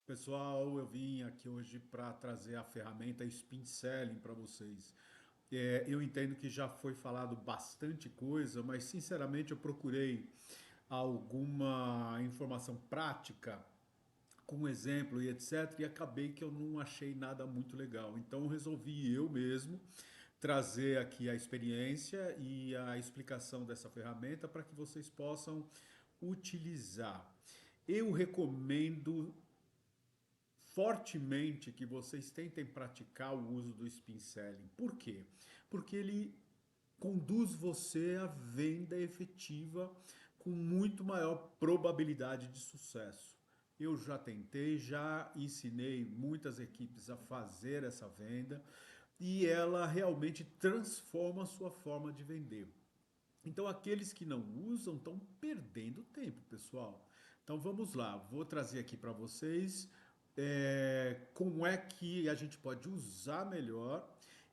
Pessoal, eu vim aqui hoje para trazer a ferramenta Spin Selling para vocês. Eu entendo que já foi falado bastante coisa, mas sinceramente eu procurei alguma informação prática com exemplo e etc. E acabei que eu não achei nada muito legal. Então eu resolvi eu mesmo trazer aqui a experiência e a explicação dessa ferramenta para que vocês possam utilizar. Eu recomendo fortemente que vocês tentem praticar o uso do spin selling. Por quê? Porque ele conduz você à venda efetiva com muito maior probabilidade de sucesso. Eu já tentei, já ensinei muitas equipes a fazer essa venda e ela realmente transforma a sua forma de vender. Então, aqueles que não usam estão perdendo tempo, pessoal. Então, vamos lá. Vou trazer aqui para vocês como é que a gente pode usar melhor,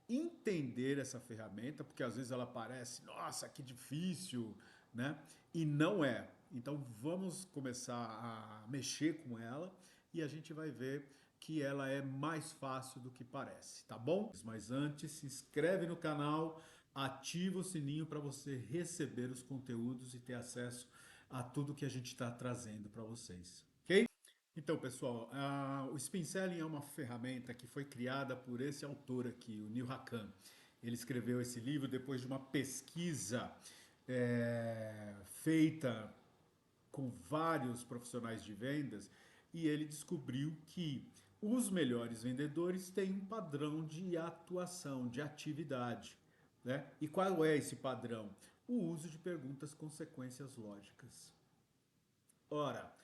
entender essa ferramenta, porque às vezes ela parece, nossa, que difícil, né? E não é. Então, vamos começar a mexer com ela e a gente vai ver que ela é mais fácil do que parece, tá bom? Mas antes, se inscreve no canal, ativa o sininho para você receber os conteúdos e ter acesso a tudo que a gente está trazendo para vocês, ok? Então, pessoal, o Spin Selling é uma ferramenta que foi criada por esse autor aqui, o Neil Hakan. Ele escreveu esse livro depois de uma pesquisa feita com vários profissionais de vendas e ele descobriu que os melhores vendedores têm um padrão de atuação, de atividade. Né? E qual é esse padrão? O uso de perguntas consequências lógicas. Ora,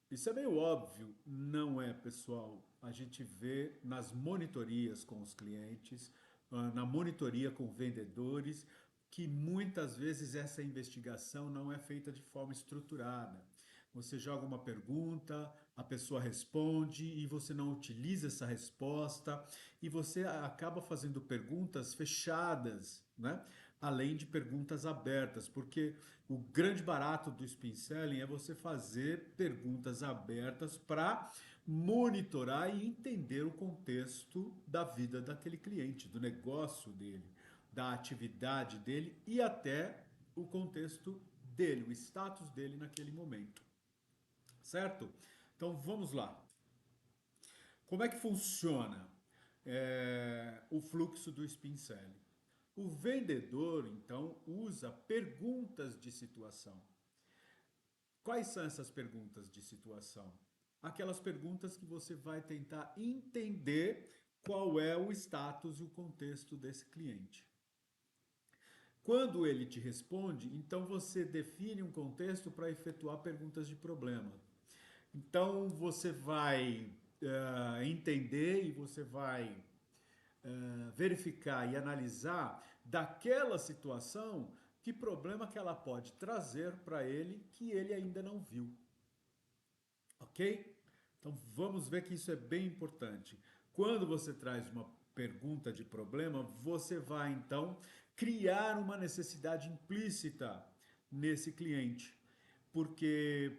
isso é meio óbvio, não é, pessoal? A gente vê nas monitorias com os clientes, na monitoria com vendedores, que muitas vezes essa investigação não é feita de forma estruturada. Você joga uma pergunta, a pessoa responde e você não utiliza essa resposta e você acaba fazendo perguntas fechadas, né? Além de perguntas abertas, porque o grande barato do spin selling é você fazer perguntas abertas para monitorar e entender o contexto da vida daquele cliente, do negócio dele, da atividade dele e até o contexto dele, o status dele naquele momento. Certo? Então vamos lá. Como é que funciona o fluxo do spin selling? O vendedor, então, usa perguntas de situação. Quais são essas perguntas de situação? Aquelas perguntas que você vai tentar entender qual é o status e o contexto desse cliente. Quando ele te responde, então você define um contexto para efetuar perguntas de problema. Então você vai entender e você vai verificar e analisar daquela situação que problema que ela pode trazer para ele que ele ainda não viu. Ok? Então vamos ver que isso é bem importante. Quando você traz uma pergunta de problema, você vai então criar uma necessidade implícita nesse cliente, porque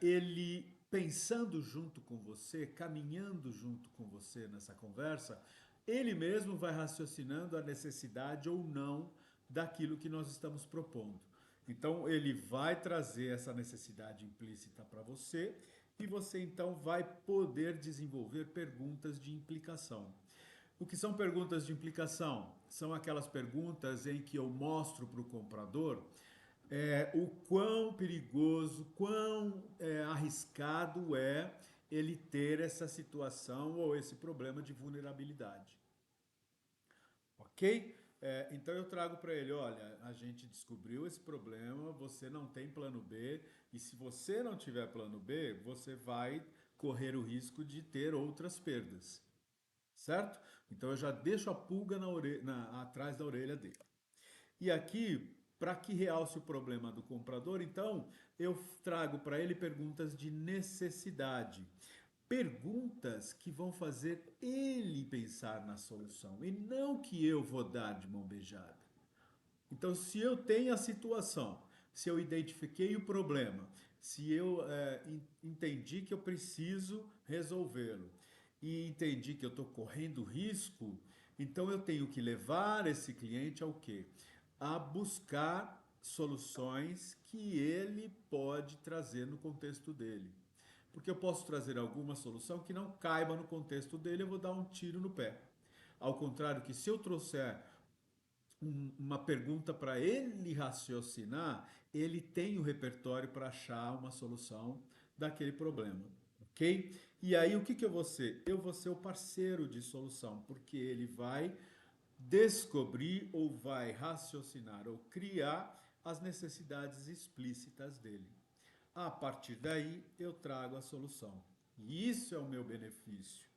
ele pensando junto com você, caminhando junto com você nessa conversa, ele mesmo vai raciocinando a necessidade ou não daquilo que nós estamos propondo. Então ele vai trazer essa necessidade implícita para você e você então vai poder desenvolver perguntas de implicação. O que são perguntas de implicação? São aquelas perguntas em que eu mostro para o comprador o quão perigoso, quão arriscado é ele ter essa situação ou esse problema de vulnerabilidade. Ok? Então eu trago para ele, olha, a gente descobriu esse problema, você não tem plano B, e se você não tiver plano B, você vai correr o risco de ter outras perdas, certo? Então eu já deixo a pulga atrás da orelha dele. E aqui, para que realce o problema do comprador, então eu trago para ele perguntas de necessidade. Perguntas que vão fazer ele pensar na solução e não que eu vou dar de mão beijada. Então, se eu tenho a situação, se eu identifiquei o problema, se eu entendi que eu preciso resolvê-lo e entendi que eu estou correndo risco, então eu tenho que levar esse cliente ao quê? A buscar soluções que ele pode trazer no contexto dele. Porque eu posso trazer alguma solução que não caiba no contexto dele, eu vou dar um tiro no pé. Ao contrário que se eu trouxer uma pergunta para ele raciocinar, ele tem o repertório para achar uma solução daquele problema, ok? E aí o que, que eu vou ser? Eu vou ser o parceiro de solução, porque ele vai descobrir ou vai raciocinar ou criar as necessidades explícitas dele. A partir daí, eu trago a solução. E isso é o meu benefício.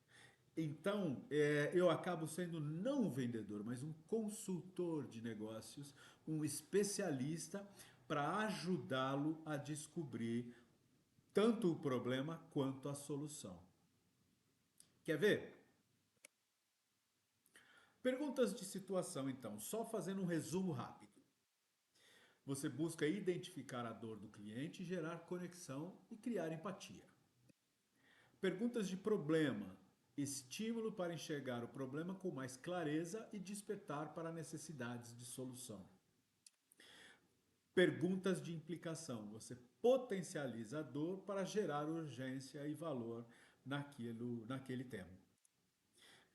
Então, eu acabo sendo não um vendedor, mas um consultor de negócios, um especialista para ajudá-lo a descobrir tanto o problema quanto a solução. Quer ver? Perguntas de situação, então, só fazendo um resumo rápido. Você busca identificar a dor do cliente, gerar conexão e criar empatia. Perguntas de problema. Estímulo para enxergar o problema com mais clareza e despertar para necessidades de solução. Perguntas de implicação. Você potencializa a dor para gerar urgência e valor naquele tema.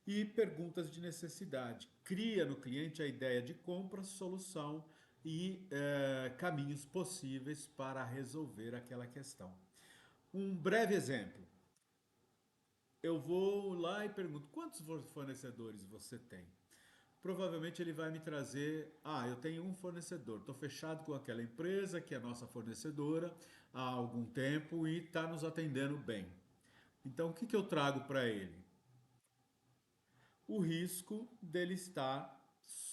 E perguntas de necessidade. Cria no cliente a ideia de compra, solução e caminhos possíveis para resolver aquela questão. Um breve exemplo. Eu vou lá e pergunto: quantos fornecedores você tem? Provavelmente ele vai me trazer: eu tenho um fornecedor, estou fechado com aquela empresa que é nossa fornecedora há algum tempo e está nos atendendo bem. Então, o que, que eu trago para ele? O risco dele estar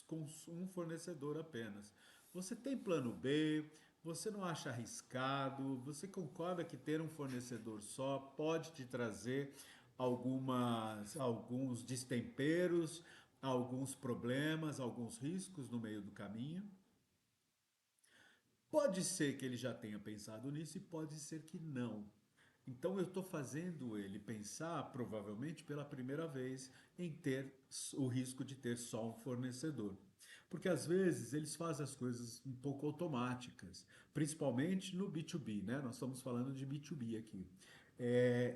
com um fornecedor apenas. Você tem plano B? Você não acha arriscado? Você concorda que ter um fornecedor só pode te trazer alguns destemperos, alguns problemas, alguns riscos no meio do caminho? Pode ser que ele já tenha pensado nisso e pode ser que não. Então eu estou fazendo ele pensar, provavelmente pela primeira vez, em ter o risco de ter só um fornecedor. Porque às vezes eles fazem as coisas um pouco automáticas, principalmente no B2B, né? Nós estamos falando de B2B aqui.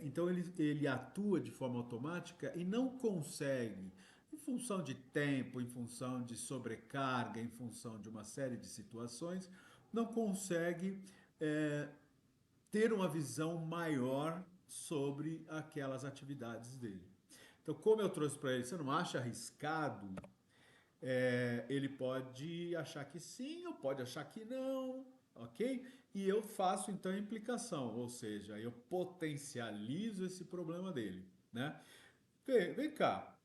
Então ele atua de forma automática e não consegue, em função de tempo, em função de sobrecarga, em função de uma série de situações, não consegue é, ter uma visão maior sobre aquelas atividades dele. Então, como eu trouxe para ele, você não acha arriscado? Ele pode achar que sim ou pode achar que não, ok? E eu faço então a implicação, ou seja, eu potencializo esse problema dele, né? Vem cá,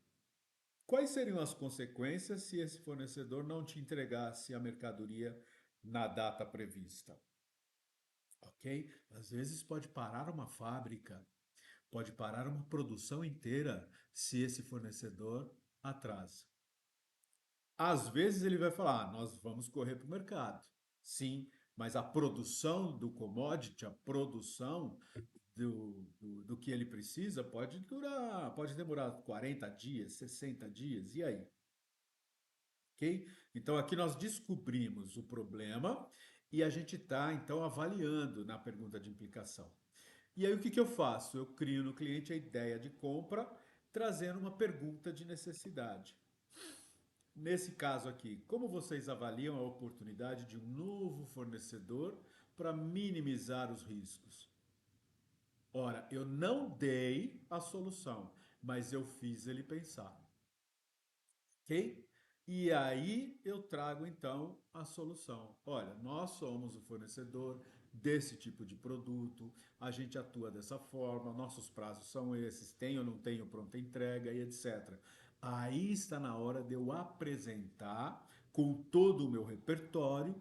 quais seriam as consequências se esse fornecedor não te entregasse a mercadoria na data prevista? Ok? Às vezes pode parar uma fábrica, pode parar uma produção inteira se esse fornecedor atrasa. Às vezes ele vai falar: nós vamos correr para o mercado. Sim, mas a produção do commodity, a produção do que ele precisa pode demorar 40 dias, 60 dias, e aí? Ok? Então aqui nós descobrimos o problema e a gente está então avaliando na pergunta de implicação. E aí o que, que eu faço? Eu crio no cliente a ideia de compra, trazendo uma pergunta de necessidade. Nesse caso aqui, como vocês avaliam a oportunidade de um novo fornecedor para minimizar os riscos? Ora, eu não dei a solução, mas eu fiz ele pensar, ok? E aí eu trago então a solução. Olha, nós somos o fornecedor desse tipo de produto, a gente atua dessa forma, nossos prazos são esses, tem ou não tenho pronta entrega e etc. Aí está na hora de eu apresentar com todo o meu repertório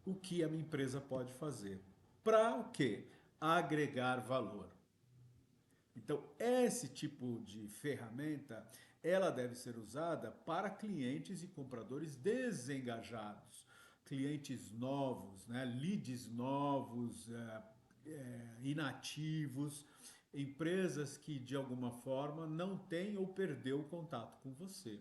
o que a minha empresa pode fazer. Para o quê? Agregar valor. Então, esse tipo de ferramenta, ela deve ser usada para clientes e compradores desengajados, clientes novos, né? Leads novos, inativos, empresas que de alguma forma não têm ou perdeu o contato com você.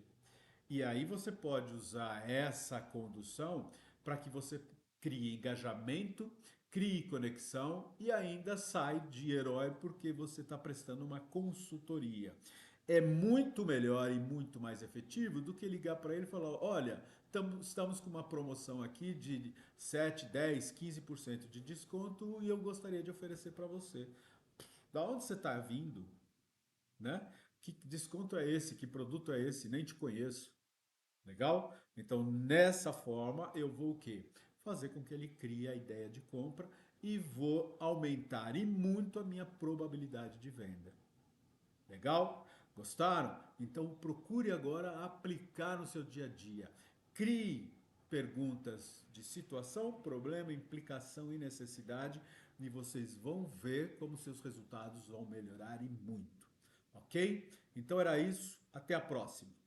E aí você pode usar essa condução para que você crie engajamento, crie conexão e ainda sai de herói porque você está prestando uma consultoria. É muito melhor e muito mais efetivo do que ligar para ele e falar: olha, estamos com uma promoção aqui de 7, 10, 15% de desconto e eu gostaria de oferecer para você. Da onde você está vindo? Né? Que desconto é esse? Que produto é esse? Nem te conheço. Legal? Então, nessa forma, eu vou o quê? Fazer com que ele crie a ideia de compra e vou aumentar e muito a minha probabilidade de venda. Legal? Gostaram? Então procure agora aplicar no seu dia a dia. Crie perguntas de situação, problema, implicação e necessidade e vocês vão ver como seus resultados vão melhorar e muito. Ok? Então era isso. Até a próxima.